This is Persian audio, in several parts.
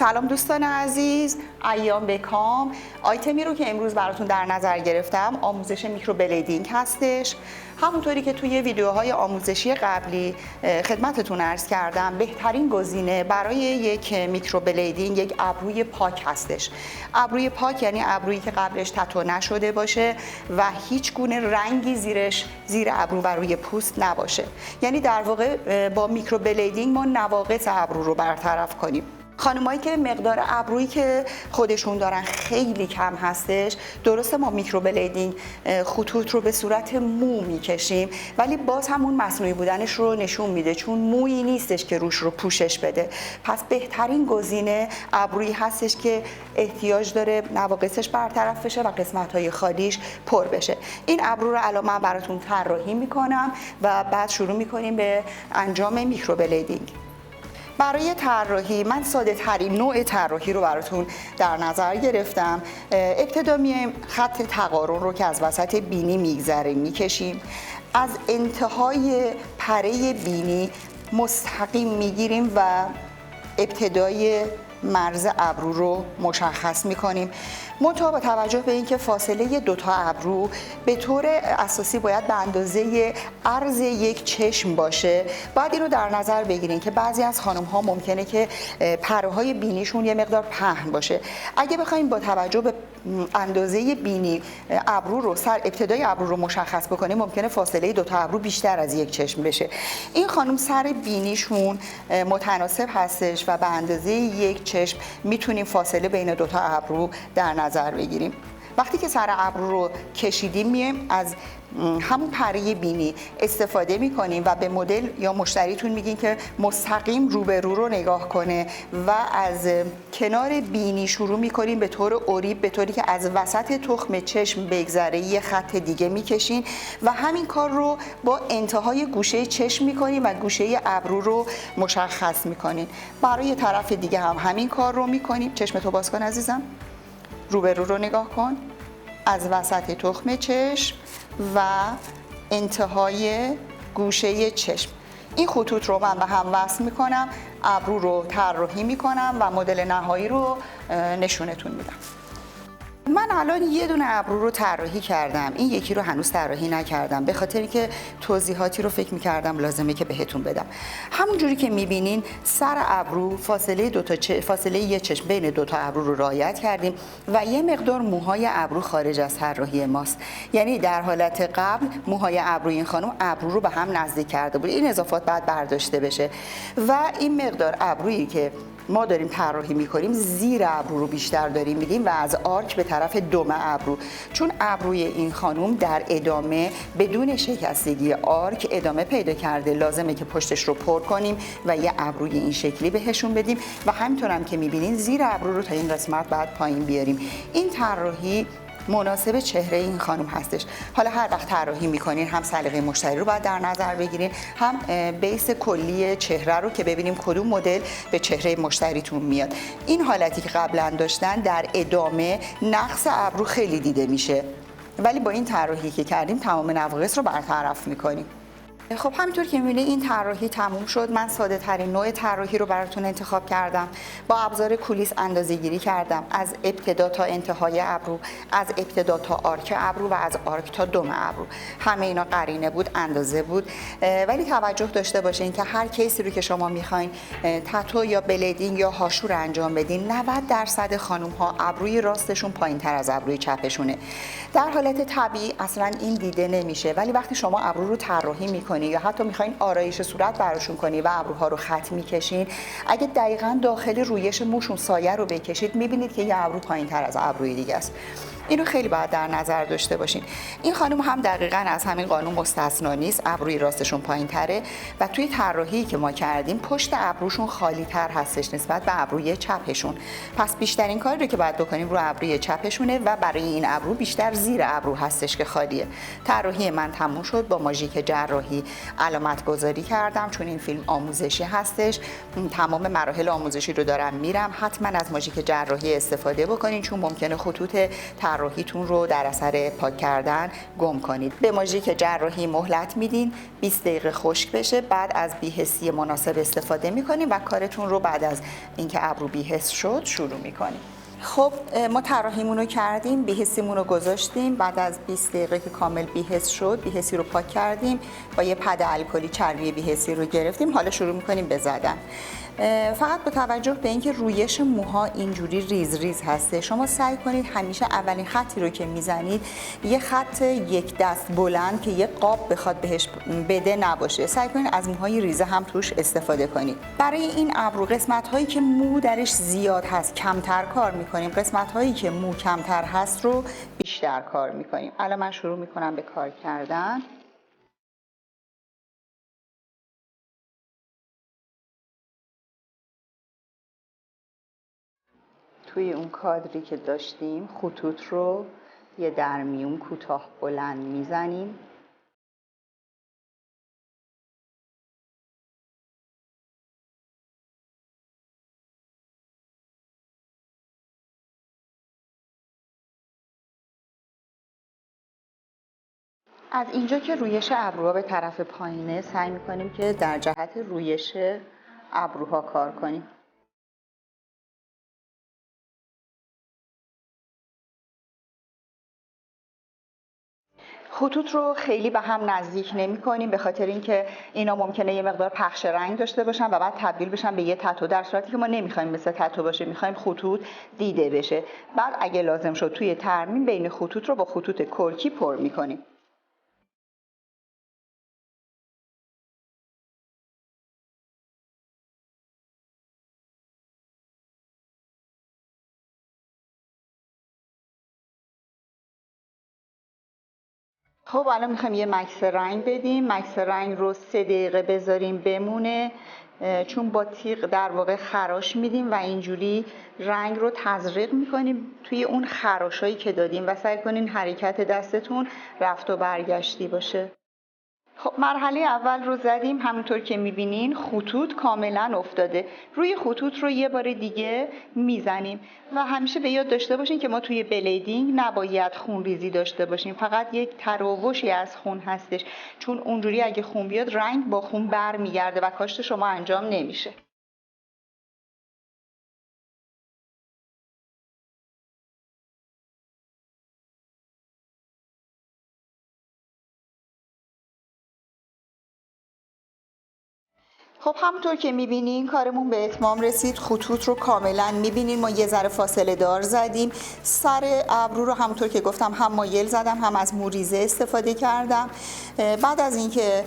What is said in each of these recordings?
سلام دوستان عزیز، ایام بکام. آیتمی رو که امروز براتون در نظر گرفتم آموزش میکروبلیدینگ هستش. همونطوری که توی ویدیوهای آموزشی قبلی خدمتتون عرض کردم، بهترین گزینه برای یک میکروبلیدینگ یک ابروی پاک هستش. ابروی پاک یعنی ابرویی که قبلش تتو نشده باشه و هیچ گونه رنگی زیر ابرو و روی پوست نباشه. یعنی در واقع با میکروبلیدینگ ما نواقص ابرو رو برطرف کنیم. خانمایی که مقدار ابرویی که خودشون دارن خیلی کم هستش، درسته ما میکروبلیدینگ خطوط رو به صورت مو میکشیم، ولی باز همون مصنوعی بودنش رو نشون میده، چون مویی نیستش که روش رو پوشش بده. پس بهترین گزینه ابرویی هستش که احتیاج داره نواقصش برطرف بشه و قسمت‌های خالیش پر بشه. این ابرو رو الان من براتون طراحی میکنم و بعد شروع میکنیم به انجام میکروبلیدینگ. برای طراحی من ساده ترین نوع طراحی رو براتون در نظر گرفتم. ابتدا میایم خط تقارن رو که از وسط بینی میگذره میکشیم، از انتهای پره بینی مستقیم میگیریم و ابتدای مرز ابرو رو مشخص میکنیم. منتها با توجه به اینکه فاصله دوتا ابرو به طور اساسی باید به اندازه عرض یک چشم باشه، باید این رو در نظر بگیرین که بعضی از خانم ها ممکنه که پره های بینیشون یه مقدار پهن باشه. اگه بخوایم با توجه به اندازه بینی ابرو رو ابتدای ابرو رو مشخص بکنیم، ممکنه فاصله دوتا ابرو بیشتر از یک چشم بشه. این خانم سر بینیشون متناسب هستش و به اندازه یک چشم میتونیم فاصله بین دوتا ابرو در نظر بگیریم. وقتی که سر ابرو رو کشیدیم میایم از همون پره بینی استفاده میکنیم و به مدل یا مشتریتون میگین که مستقیم روبرو رو نگاه کنه و از کنار بینی شروع میکنیم به طور اریب، به طوری که از وسط تخم چشم بگذره یه خط دیگه میکشین و همین کار رو با انتهای گوشه چشم میکنیم و گوشه ابرو رو مشخص میکنین. برای طرف دیگه هم همین کار رو میکنیم. چشمتو باز کن عزیزم، روبرو رو نگاه کن، از وسط تخم چشم و انتهای گوشه چشم. این خطوط رو من به هم وصل میکنم، ابرو رو طراحی میکنم و مدل نهایی رو نشونتون میدم. من الان یه دونه ابرو رو طراحی کردم، این یکی رو هنوز طراحی نکردم به خاطر اینکه توضیحاتی رو فکر می‌کردم لازمه که بهتون بدم. همون جوری که می‌بینین سر ابرو فاصله یه چشم بین دوتا ابرو رو رعایت کردیم و یه مقدار موهای ابرو خارج از طراحی ماست. یعنی در حالت قبل موهای ابروی این خانم ابرو رو به هم نزدیک کرده بود. این اضافات بعد برداشته بشه و این مقدار ابرویی که ما داریم طراحی می‌کنیم زیر ابرو رو بیشتر داریم میدیم و از آرک به طرف دم ابرو، چون ابروی این خانم در ادامه بدون شکستگی آرک ادامه پیدا کرده، لازمه که پشتش رو پر کنیم و یه ابروی این شکلی بهشون بدیم و همینطور هم که می‌بینین زیر ابرو رو تا این قسمت بعد پایین بیاریم. این طراحی مناسب چهره این خانم هستش. حالا هر وقت طراحی میکنین هم سلیقه مشتری رو باید در نظر بگیرین، هم بیس کلی چهره رو که ببینیم کدوم مدل به چهره مشتریتون میاد. این حالتی که قبلا داشتن در ادامه نقص ابرو خیلی دیده میشه، ولی با این طراحی که کردیم تمام نواقص رو برطرف میکنیم. خب همینطور که می‌بینید این طراحی تموم شد. من ساده ترین نوع طراحی رو براتون انتخاب کردم. با ابزار کولیس اندازه‌گیری کردم از ابتدا تا انتهای ابرو، از ابتدا تا آرک ابرو و از آرک تا دم ابرو. همه اینا قرینه بود، اندازه بود، ولی توجه داشته باشین که هر کیسی رو که شما می‌خواین تتو یا بلیدینگ یا هاشور انجام بدین، 90% خانم‌ها ابروی راستشون پایین‌تر از ابروی چپشونه. در حالت طبیعی اصلاً این دیده نمیشه، ولی وقتی شما ابرو رو طراحی می‌کنید یا حتی میخواین آرایش صورت براشون کنی و ابروها رو خط میکشین، اگه دقیقاً داخل رویش موشون سایه رو بکشید میبینید که یه ابرو پایین‌تر از ابروی دیگه است. اینو خیلی باید در نظر داشته باشین. این خانم هم دقیقاً از همین قانون مستثنا نیست، ابروی راستشون پایین‌تره و توی طراحی که ما کردیم پشت ابروشون خالی‌تر هستش نسبت به ابروی چپشون. پس بیشترین کاری رو که باید بکنیم رو ابروی چپشونه و برای این ابرو بیشتر زیر ابرو هستش که خالیه. طراحی من تموم شد. با ماژیک جراحی علامت گذاری کردم چون این فیلم آموزشی هستش. تمام مراحل آموزشی رو دارم میرم. حتما از ماژیک جراحی استفاده بکنین چون ممکنه خطوط جراحیتون رو در اثر پاک کردن گم کنید. به ماژیک جراحی مهلت میدین 20 دقیقه خشک بشه، بعد از بی‌حسی مناسب استفاده میکنید و کارتون رو بعد از اینکه ابرو بی‌حس شد شروع میکنید. خب ما طراحیمون رو کردیم، بی‌حسیمون رو گذاشتیم، بعد از 20 دقیقه که کامل بی‌حس شد، بی‌حسی رو پاک کردیم، با یه پد الکلی چربی بی‌حسی رو گرفتیم. حالا شروع میکنیم به زدن. فقط با توجه به اینکه رویش موها اینجوری ریز ریز هسته، شما سعی کنید همیشه اولین خطی رو که میزنید یه خط یک دست بلند که یه قاب بخواد بهش بده نباشه. سعی کنید از موهای ریزه هم توش استفاده کنید. برای این ابرو قسمت هایی که مو درش زیاد هست کمتر کار میکنیم، قسمت هایی که مو کمتر هست رو بیشتر کار میکنیم. الان من شروع میکنم به کار کردن. توی اون کادری که داشتیم خطوط رو یه درمیون کوتاه بلند میزنیم. از اینجا که رویش ابروها به طرف پایینه سعی میکنیم که در جهت رویش ابروها کار کنیم. خطوط رو خیلی به هم نزدیک نمی کنیم، به خاطر اینکه اینا ممکنه یه مقدار پخش رنگ داشته باشن و بعد تبدیل بشن به یه تتو، در صورتی که ما نمیخوایم مثل تتو باشه، میخوایم خطوط دیده بشه. بعد اگه لازم شد توی ترمیم بین خطوط رو با خطوط کرکی پر میکنیم. خب الان میخوایم یه مکس رنگ بدیم. مکس رنگ رو 3 دقیقه بذاریم بمونه، چون با تیغ در واقع خراش میدیم و اینجوری رنگ رو تزریق میکنیم توی اون خراشایی که دادیم و سعی کنین حرکت دستتون رفت و برگشتی باشه. خب مرحله اول رو زدیم، همونطور که میبینین خطوط کاملا افتاده. روی خطوط رو یه بار دیگه میزنیم و همیشه به یاد داشته باشین که ما توی بلیدینگ نباید خون ریزی داشته باشیم، فقط یک تراوشی از خون هستش، چون اونجوری اگه خون بیاد رنگ با خون بر میگرده و کاشت شما انجام نمیشه. خب همونطور که میبینین کارمون به اتمام رسید. خطوط رو کاملا میبینین ما یه ذره فاصله دار زدیم. سر ابرو رو همونطور که گفتم هم مایل زدم هم از موریزه استفاده کردم. بعد از اینکه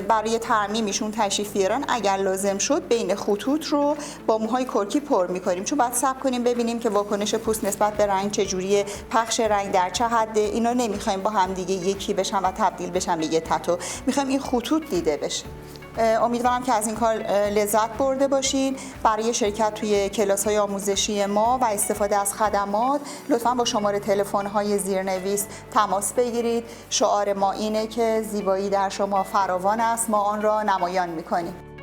برای ترمیمشون تشریف بیارن اگر لازم شد بین خطوط رو با موهای کرکی پر میکنیم، چون بعد صبر کنیم ببینیم که واکنش پوست نسبت به رنگ چجوریه، پخش رنگ در چه حده. اینا نمیخوایم با هم دیگه یکی بشن و تبدیل بشن به یه تتو، میخوایم این خطوط دیده بشه. امیدوارم که از این کار لذت برده باشین. برای شرکت توی کلاس‌های آموزشی ما و استفاده از خدمات لطفاً با شماره تلفن‌های زیرنویس تماس بگیرید. شعار ما اینه که زیبایی در شما فراوان است، ما آن را نمایان می‌کنیم.